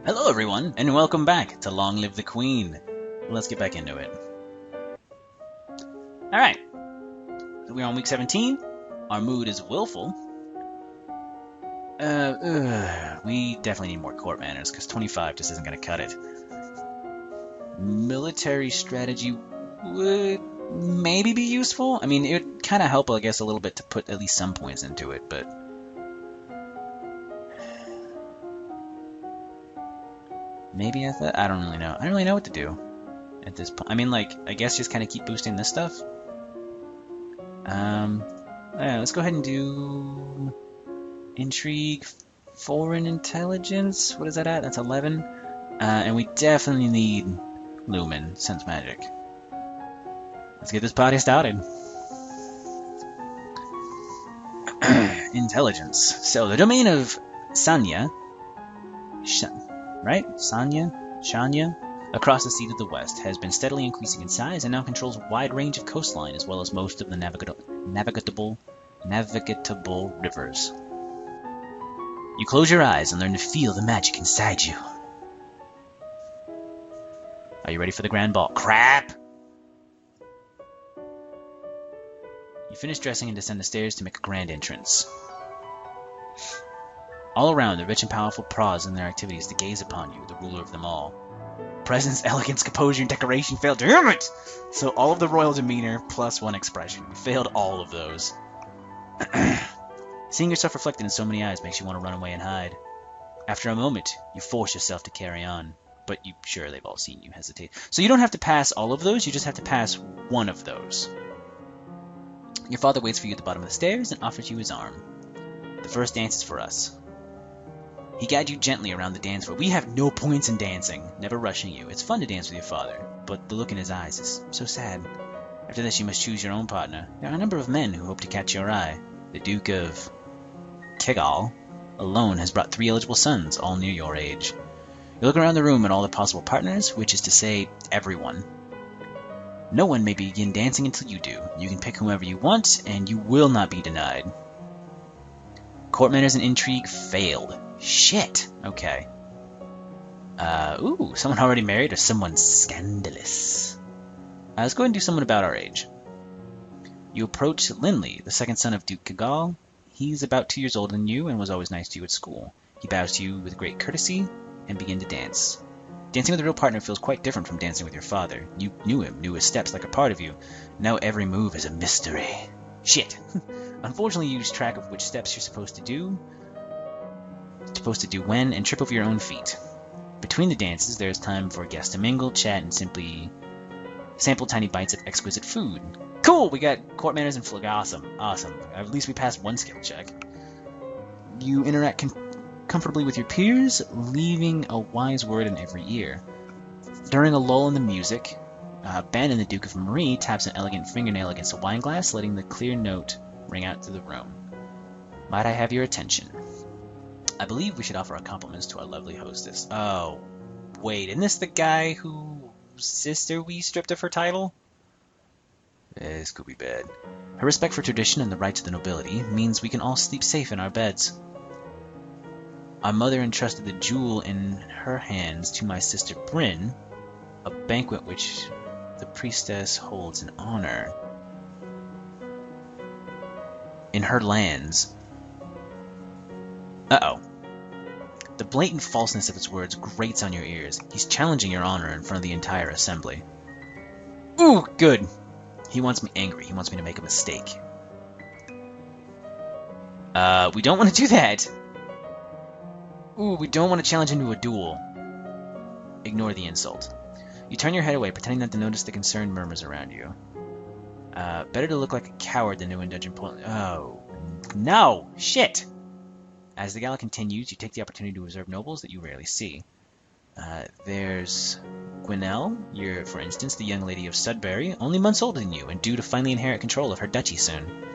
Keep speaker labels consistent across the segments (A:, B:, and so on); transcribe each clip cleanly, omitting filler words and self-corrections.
A: Hello everyone, and welcome back to Long Live the Queen. Let's get back into it. Alright, so we're on week 17. Our mood is willful. We definitely need more court manners, because 25 just isn't going to cut it. Military strategy would maybe be useful. I mean, it would kind of help, I guess, a little bit to put at least some points into it, but... maybe I don't really know. I don't really know what to do at this point. I mean, like, I guess just kind of keep boosting this stuff. Yeah, let's go ahead and do intrigue, foreign intelligence. What is that at? That's 11. And we definitely need lumen, sense magic. Let's get this party started. Intelligence. So the domain of Sanya. Right? Shanya, across the sea to the west, has been steadily increasing in size and now controls a wide range of coastline as well as most of the navigable rivers. You close your eyes and learn to feel the magic inside you. Are you ready for the grand ball? Crap! You finish dressing and descend the stairs to make a grand entrance. All around, the rich and powerful pause in their activities to gaze upon you, the ruler of them all. Presence, elegance, composure, and decoration failed. Damn it! So all of the royal demeanor plus one expression. You failed all of those. Seeing yourself reflected in so many eyes makes you want to run away and hide. After a moment, you force yourself to carry on. But sure, they've all seen you hesitate. So you don't have to pass all of those, you just have to pass one of those. Your father waits for you at the bottom of the stairs and offers you his arm. The first dance is for us. He guides you gently around the dance floor. We have no points in dancing, never rushing you. It's fun to dance with your father, but the look in his eyes is so sad. After this, you must choose your own partner. There are a number of men who hope to catch your eye. The Duke of Kegal alone has brought 3 eligible sons, all near your age. You look around the room at all the possible partners, which is to say, everyone. No one may begin dancing until you do. You can pick whomever you want, and you will not be denied. Court manners and intrigue failed. Shit. Okay. Ooh, someone already married or someone scandalous. Let's go ahead and do someone about our age. You approach Linley, the second son of Duke Kegal. He's about 2 years older than you and was always nice to you at school. He bows to you with great courtesy and begin to dance. Dancing with a real partner feels quite different from dancing with your father. You knew him, knew his steps like a part of you. Now every move is a mystery. Shit. Unfortunately, you lose track of which steps you're supposed to do when, and trip over your own feet. Between the dances, there's time for guests to mingle, chat, and simply sample tiny bites of exquisite food. Cool! We got court manners and flag. Awesome. Awesome. At least we passed one skill check. You interact comfortably with your peers, leaving a wise word in every ear. During a lull in the music, Ben and the Duke of Marie taps an elegant fingernail against a wine glass, letting the clear note ring out through the room. Might I have your attention? I believe we should offer our compliments to our lovely hostess. Oh, wait, isn't this the guy whose sister we stripped of her title? This could be bad. Her respect for tradition and the rights of the nobility means we can all sleep safe in our beds. Our mother entrusted the jewel in her hands to my sister Bryn, a banquet which the priestess holds in honor. In her lands. Uh-oh. The blatant falseness of his words grates on your ears. He's challenging your honor in front of the entire assembly. Ooh, good. He wants me angry. He wants me to make a mistake. We don't want to do that. Ooh, we don't want to challenge him to a duel. Ignore the insult. You turn your head away, pretending not to notice the concerned murmurs around you. Better to look like a coward than to indulge in Oh, no! Shit! As the gala continues, you take the opportunity to observe nobles that you rarely see. There's Gwenelle, for instance, the young lady of Sudbury, only months older than you, and due to finally inherit control of her duchy soon.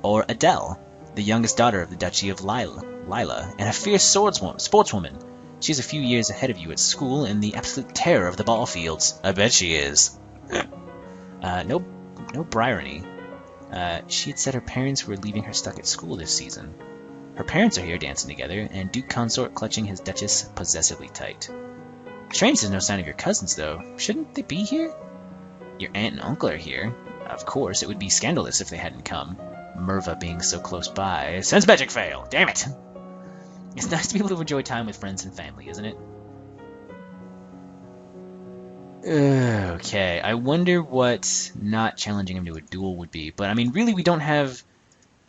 A: Or Adele, the youngest daughter of the Duchy of Lila, and a fierce sportswoman. She's a few years ahead of you at school and the absolute terror of the ball fields. I bet she is. No Bryony. She had said her parents were leaving her stuck at school this season. Her parents are here dancing together, and Duke Consort clutching his Duchess possessively tight. Strange there's no sign of your cousins, though. Shouldn't they be here? Your aunt and uncle are here. Of course, it would be scandalous if they hadn't come. Merva being so close by. Sense magic fail! Damn it! It's nice to be able to enjoy time with friends and family, isn't it? Okay, I wonder what not challenging him to a duel would be. But, I mean, really, we don't have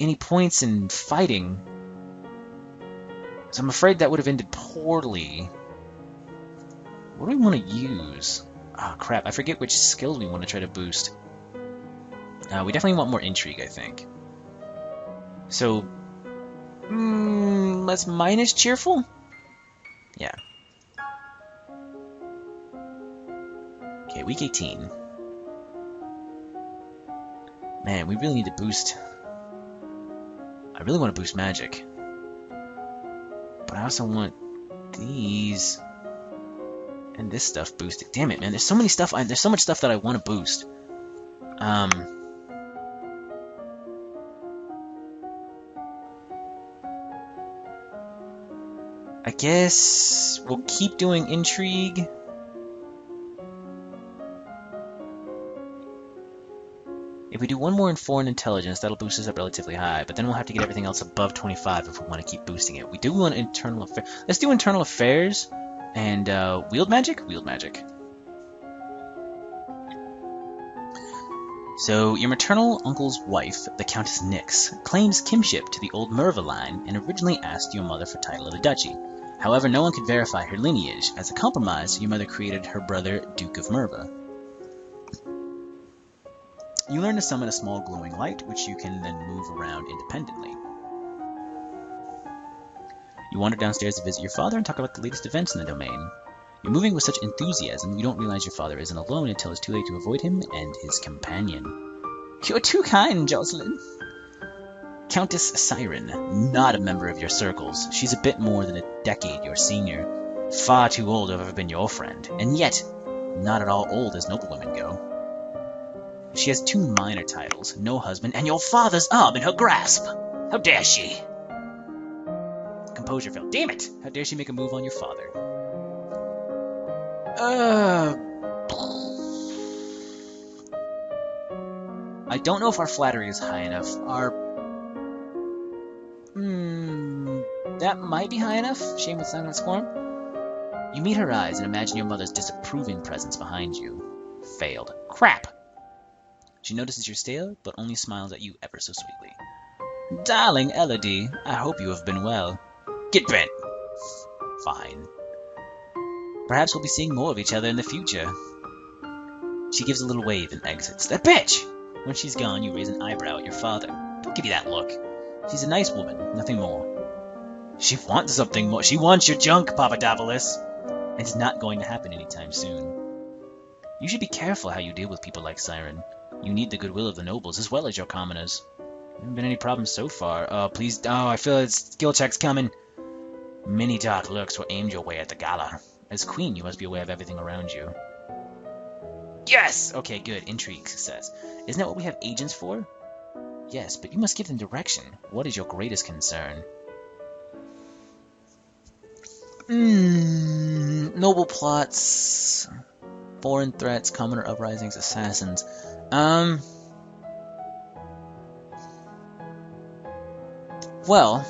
A: any points in fighting. So I'm afraid that would have ended poorly. What do we want to use? Oh, crap. I forget which skills we want to try to boost. We definitely want more intrigue, I think. So, let's minus cheerful? Yeah. Okay, week 18. Man, we really need to boost. I really want to boost magic. But I also want these and this stuff boosted. Damn it, man. There's so many stuff. There's so much stuff that I want to boost. I guess we'll keep doing intrigue. If we do one more in foreign intelligence, that'll boost us up relatively high, but then we'll have to get everything else above 25 if we want to keep boosting it. We do want internal affairs. Let's do internal affairs and wield magic? Wield magic. So, your maternal uncle's wife, the Countess Nyx, claims kinship to the old Merva line and originally asked your mother for title of the duchy. However, no one could verify her lineage. As a compromise, your mother created her brother, Duke of Merva. You learn to summon a small glowing light, which you can then move around independently. You wander downstairs to visit your father and talk about the latest events in the domain. You're moving with such enthusiasm, you don't realize your father isn't alone until it's too late to avoid him and his companion. You're too kind, Jocelyn. Countess Siren, not a member of your circles. She's a bit more than a decade your senior. Far too old to have ever been your friend, and yet not at all old as noblewomen go. She has 2 minor titles, no husband, and your father's arm in her grasp. How dare she? Composure failed. Damn it! How dare she make a move on your father? I don't know if our flattery is high enough. That might be high enough? Shame with silent scorn. You meet her eyes and imagine your mother's disapproving presence behind you. Failed. Crap! She notices your stare, but only smiles at you ever so sweetly. Darling Elodie, I hope you have been well. Get bent! Fine. Perhaps we'll be seeing more of each other in the future. She gives a little wave and exits. That bitch! When she's gone, you raise an eyebrow at your father. Don't give me that look. She's a nice woman, nothing more. She wants something more. She wants your junk, Papadopoulos. And it's not going to happen anytime soon. You should be careful how you deal with people like Siren. You need the goodwill of the nobles as well as your commoners. There haven't been any problems so far. Oh, please. Oh, I feel a skill check's coming. Many dark looks were aimed your way at the gala. As queen, you must be aware of everything around you. Yes! Okay, good. Intrigue success. Isn't that what we have agents for? Yes, but you must give them direction. What is your greatest concern? Noble plots, foreign threats, commoner uprisings, assassins. Well,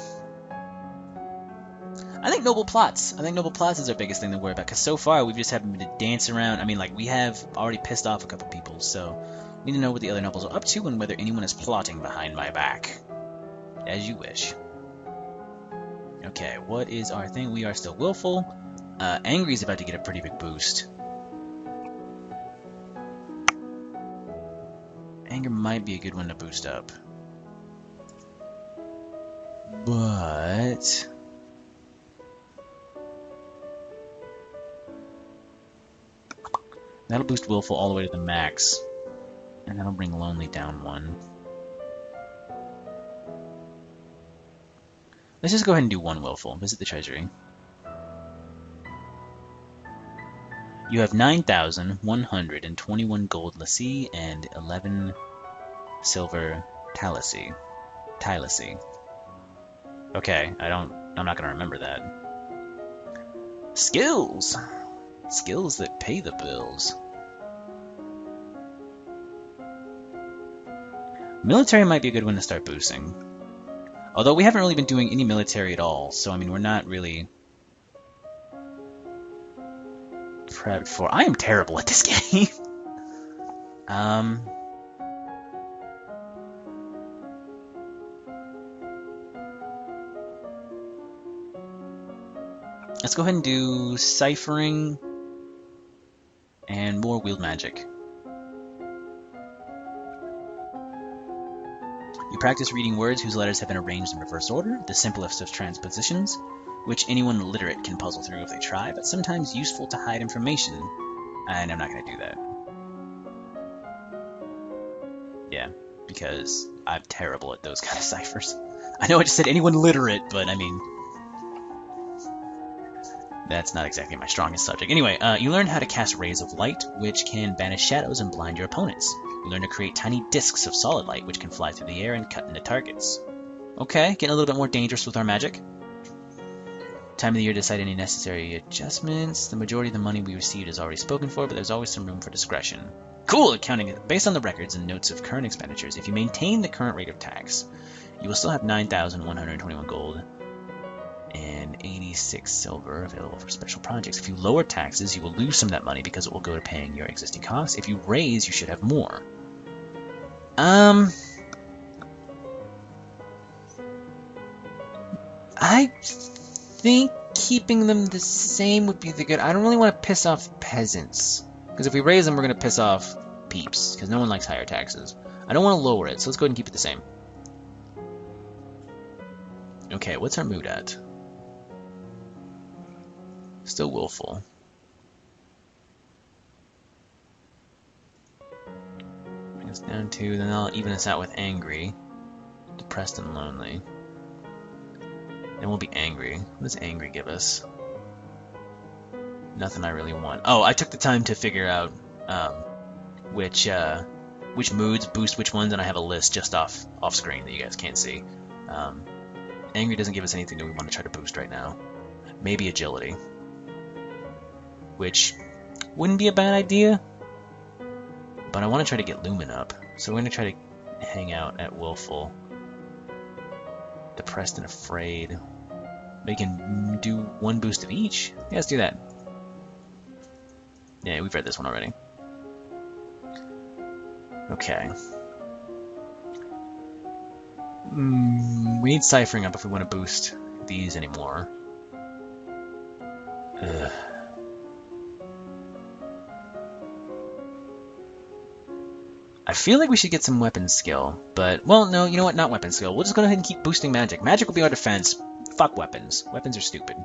A: I think noble plots. I think noble plots is our biggest thing to worry about, because so far we've just happened to dance around. I mean, like, we have already pissed off a couple people, so we need to know what the other nobles are up to and whether anyone is plotting behind my back. As you wish. Okay, what is our thing? We are still willful. Angry is about to get a pretty big boost. Anger might be a good one to boost up. But that'll boost willful all the way to the max. And that'll bring lonely down 1. Let's just go ahead and do 1 willful. Visit the treasury. You have 9,121 gold lacy and 11 silver talacy. Okay, I'm not gonna remember that. Skills! Skills that pay the bills. Military might be a good one to start boosting. Although we haven't really been doing any military at all, so I mean, we're not really prepped for... I am terrible at this game. Let's go ahead and do Ciphering and more Wield Magic. You practice reading words whose letters have been arranged in reverse order, the simplest of transpositions, which anyone literate can puzzle through if they try, but sometimes useful to hide information. And I'm not going to do that. Yeah, because I'm terrible at those kind of ciphers. I know I just said anyone literate, but I mean... that's not exactly my strongest subject. Anyway, you learn how to cast rays of light, which can banish shadows and blind your opponents. You learn to create tiny discs of solid light, which can fly through the air and cut into targets. Okay, getting a little bit more dangerous with our magic. Time of the year to decide any necessary adjustments. The majority of the money we received is already spoken for, but there's always some room for discretion. Cool! Accounting based on the records and notes of current expenditures. If you maintain the current rate of tax, you will still have 9,121 gold and 86 silver available for special projects. If you lower taxes, you will lose some of that money because it will go to paying your existing costs. If you raise, you should have more. I think keeping them the same would be the good. I don't really want to piss off peasants, because if we raise them, we're going to piss off peeps, because no one likes higher taxes. I don't want to lower it, so let's go ahead and keep it the same. Okay, what's our mood at? Still willful. Bring us down to, then I'll even us out with angry, depressed and lonely. Then we'll be angry. What does angry give us? Nothing I really want. Oh, I took the time to figure out which moods boost which ones, and I have a list just off screen that you guys can't see. Angry doesn't give us anything that we want to try to boost right now. Maybe agility, which wouldn't be a bad idea, but I want to try to get Lumen up, so we're going to try to hang out at willful. Depressed and afraid. We can do one boost of each. Yeah, let's do that. Yeah, we've read this one already. Okay. We need Ciphering up if we want to boost these anymore. Ugh. I feel like we should get some weapon skill, but, well, no, you know what, not weapon skill. We'll just go ahead and keep boosting magic. Magic will be our defense. Fuck weapons. Weapons are stupid.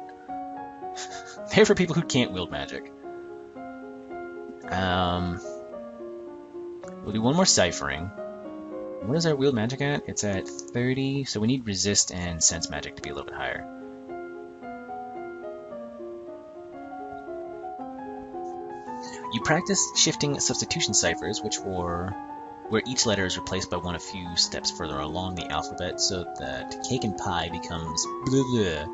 A: They're for people who can't wield magic. We'll do one more Ciphering. What is our wield magic at? It's at 30, so we need resist and sense magic to be a little bit higher. You practice shifting substitution ciphers, which were where each letter is replaced by one a few steps further along the alphabet, so that cake and pie becomes blah blah.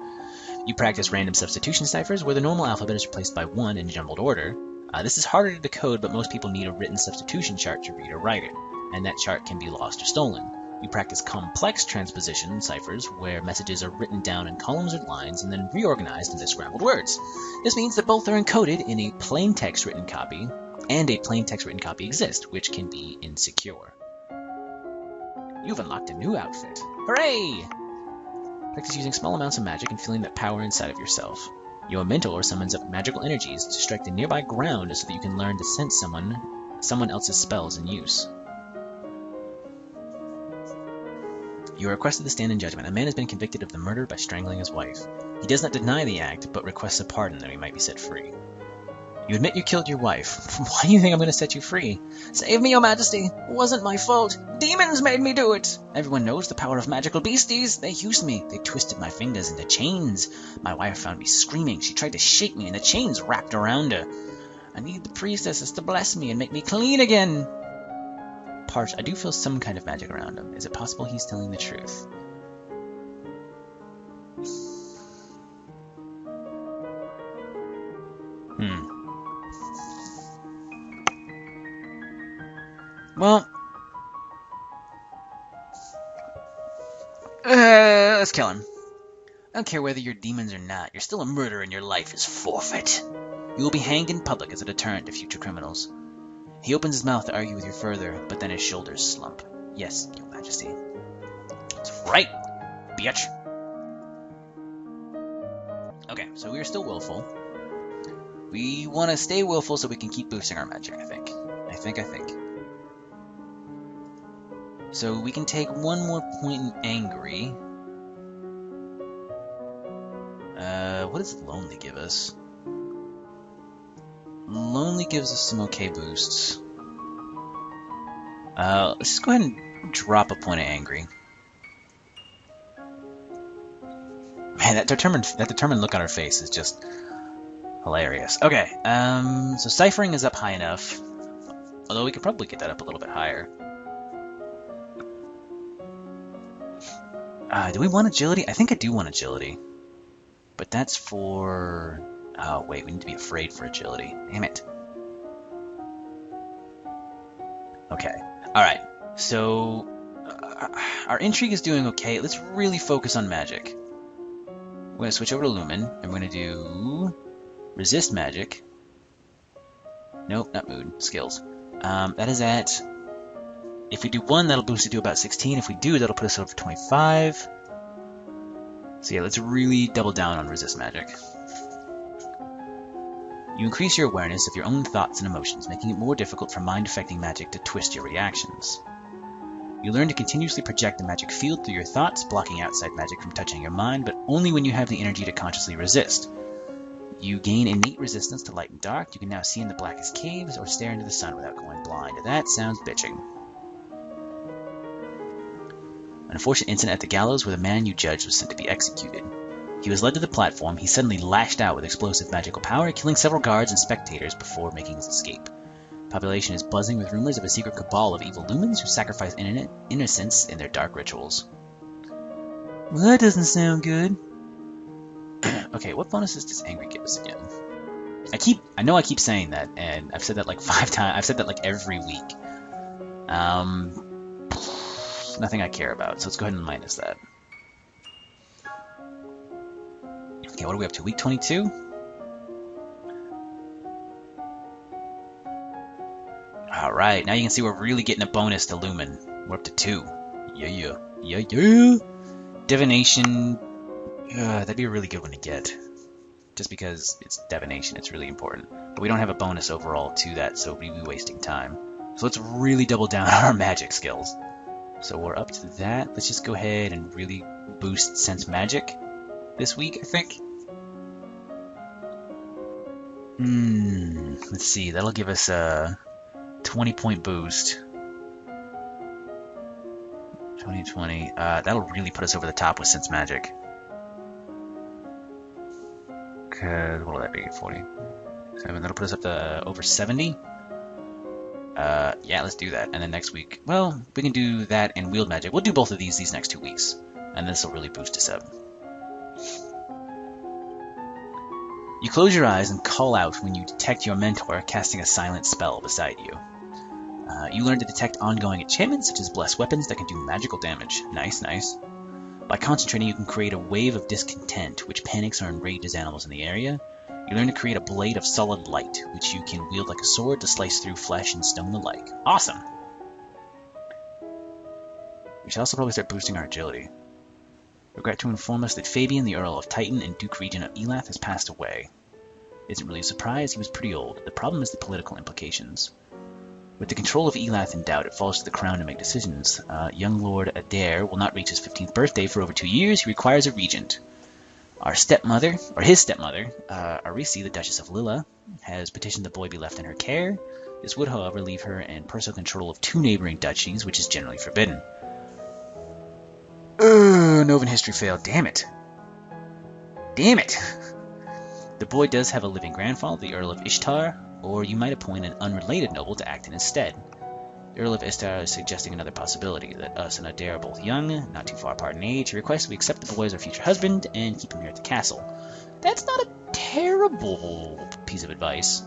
A: You practice random substitution ciphers, where the normal alphabet is replaced by one in jumbled order. This is harder to decode, but most people need a written substitution chart to read or write it, and that chart can be lost or stolen. You practice complex transposition ciphers, where messages are written down in columns or lines and then reorganized into scrambled words. This means that both are encoded in a plain text written copy, and a plain text written copy exist, which can be insecure. You've unlocked a new outfit. Hooray! Practice using small amounts of magic and feeling that power inside of yourself. Your mentor summons up magical energies to strike the nearby ground so that you can learn to sense someone else's spells in use. You are requested to stand in judgment. A man has been convicted of the murder by strangling his wife. He does not deny the act, but requests a pardon that he might be set free. You admit you killed your wife. Why do you think I'm going to set you free? Save me, your majesty. It wasn't my fault. Demons made me do it. Everyone knows the power of magical beasties. They used me. They twisted my fingers into chains. My wife found me screaming. She tried to shake me, and the chains wrapped around her. I need the priestesses to bless me and make me clean again. Parch, I do feel some kind of magic around him. Is it possible he's telling the truth? Well, let's kill him. I don't care whether you're demons or not. You're still a murderer and your life is forfeit. You will be hanged in public as a deterrent to future criminals. He opens his mouth to argue with you further, but then his shoulders slump. Yes, Your Majesty. That's right, bitch. Okay, so we are still willful. We want to stay willful so we can keep boosting our magic, I think. I think. So we can take one more point in angry. What does Lonely give us? Lonely gives us some okay boosts. Let's just go ahead and drop a point of angry. Man, that determined look on her face is just hilarious. Okay, so Ciphering is up high enough. Although we could probably get that up a little bit higher. Do we want agility? I think I do want agility. But that's for... Oh, wait, we need to be afraid for agility. Damn it. Okay. Alright. So, our intrigue is doing okay. Let's really focus on magic. We're going to switch over to Lumen, and we're going to do... Resist magic. Nope, not mood. Skills. That is at... If we do 1, that'll boost it to about 16. If we do, that'll put us over 25. So yeah, let's really double down on resist magic. You increase your awareness of your own thoughts and emotions, making it more difficult for mind-affecting magic to twist your reactions. You learn to continuously project a magic field through your thoughts, blocking outside magic from touching your mind, but only when you have the energy to consciously resist. You gain innate resistance to light and dark. You can now see in the blackest caves or stare into the sun without going blind. That sounds bitching. An unfortunate incident at the gallows where the man you judged was sent to be executed. He was led to the platform. He suddenly lashed out with explosive magical power, killing several guards and spectators before making his escape. The population is buzzing with rumors of a secret cabal of evil lumens who sacrifice innocents in their dark rituals. Well, that doesn't sound good. Okay, what bonuses does Angry give us again? I know I keep saying that, and I've said that like 5 times. I've said that like every week. Nothing I care about, so let's go ahead and minus that. Okay, what are we up to? Week 22? Alright, now you can see we're really getting a bonus to Lumen. We're up to 2. Yeah. Divination. That'd be a really good one to get. Just because it's divination, it's really important. But we don't have a bonus overall to that, so we'd be wasting time. So let's really double down on our magic skills. So we're up to that. Let's just go ahead and really boost Sense Magic this week, I think. Let's see. That'll give us a 20-point boost. 20. That'll really put us over the top with Sense Magic. Cause what will that be? 47. That'll put us up to over 70. Yeah, let's do that. And then next week, well, we can do that and Wield Magic. We'll do both of these next 2 weeks. And this will really boost us up. You close your eyes and call out when you detect your mentor casting a silent spell beside you. You learn to detect ongoing enchantments such as blessed weapons that can do magical damage. Nice. By concentrating, you can create a wave of discontent, which panics or enrages animals in the area. You learn to create a blade of solid light, which you can wield like a sword to slice through flesh and stone alike. Awesome! We should also probably start boosting our agility. Regret to inform us that Fabian, the Earl of Titan and Duke Regent of Elath, has passed away. Isn't really a surprise, he was pretty old. The problem is the political implications. With the control of Elath in doubt, it falls to the crown to make decisions. Young Lord Adair will not reach his 15th birthday for over 2 years. He requires a regent. His stepmother, Arisi, the Duchess of Lilla, has petitioned the boy be left in her care. This would, however, leave her in personal control of 2 neighboring duchies, which is generally forbidden. Novan history failed. Damn it. The boy does have a living grandfather, the Earl of Ishtar, or you might appoint an unrelated noble to act in his stead. The Earl of Ishtar is suggesting another possibility, that us and Adair are both young, not too far apart in age. He requests we accept the boy as our future husband and keep him here at the castle. That's not a terrible piece of advice.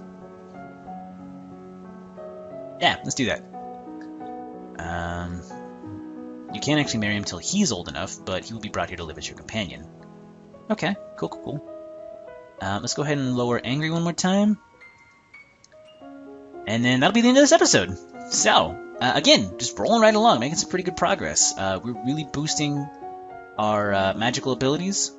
A: Yeah, let's do that. You can't actually marry him till he's old enough, but he will be brought here to live as your companion. Okay, cool. Let's go ahead and lower angry one more time. And then that'll be the end of this episode. So, again, just rolling right along, making some pretty good progress. We're really boosting our magical abilities.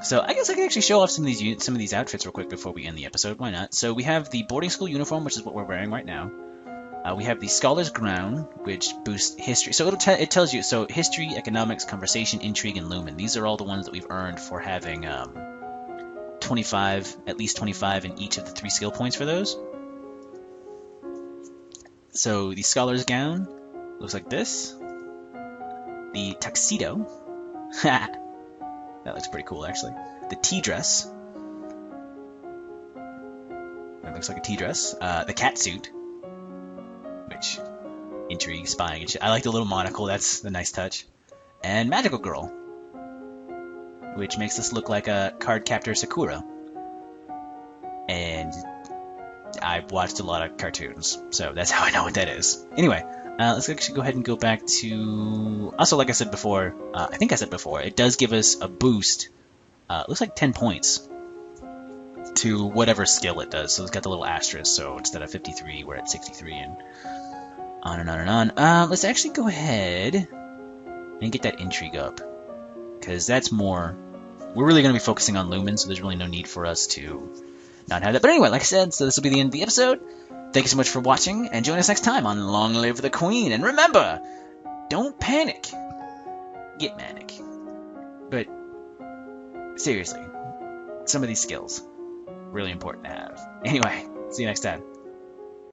A: So I guess I can actually show off some of these outfits real quick before we end the episode. Why not? So we have the boarding school uniform, which is what we're wearing right now. We have the Scholar's Crown, which boosts history. So it tells you, so history, economics, conversation, intrigue, and lumen. These are all the ones that we've earned for having at least 25 in each of the 3 skill points for those. So the Scholar's Gown looks like this. The Tuxedo. That looks pretty cool, actually. The tea dress. That looks like a tea dress. The cat suit. Which, intrigue, spying, and shit. I like the little monocle, that's a nice touch. And Magical Girl. Which makes us look like a card captor Sakura. And I've watched a lot of cartoons, so that's how I know what that is. Anyway, let's actually go ahead and go back to... Also, like I said before, I think I said before, it does give us a boost. It looks like 10 points to whatever skill it does. So it's got the little asterisk, so instead of 53, we're at 63, and on and on and on. Let's actually go ahead and get that intrigue up, because that's more... We're really going to be focusing on lumen, so there's really no need for us to not have that. But anyway, like I said, so this will be the end of the episode. Thank you so much for watching, and join us next time on Long Live the Queen. And remember, don't panic. Get manic. But seriously, some of these skills, really important to have. Anyway, see you next time.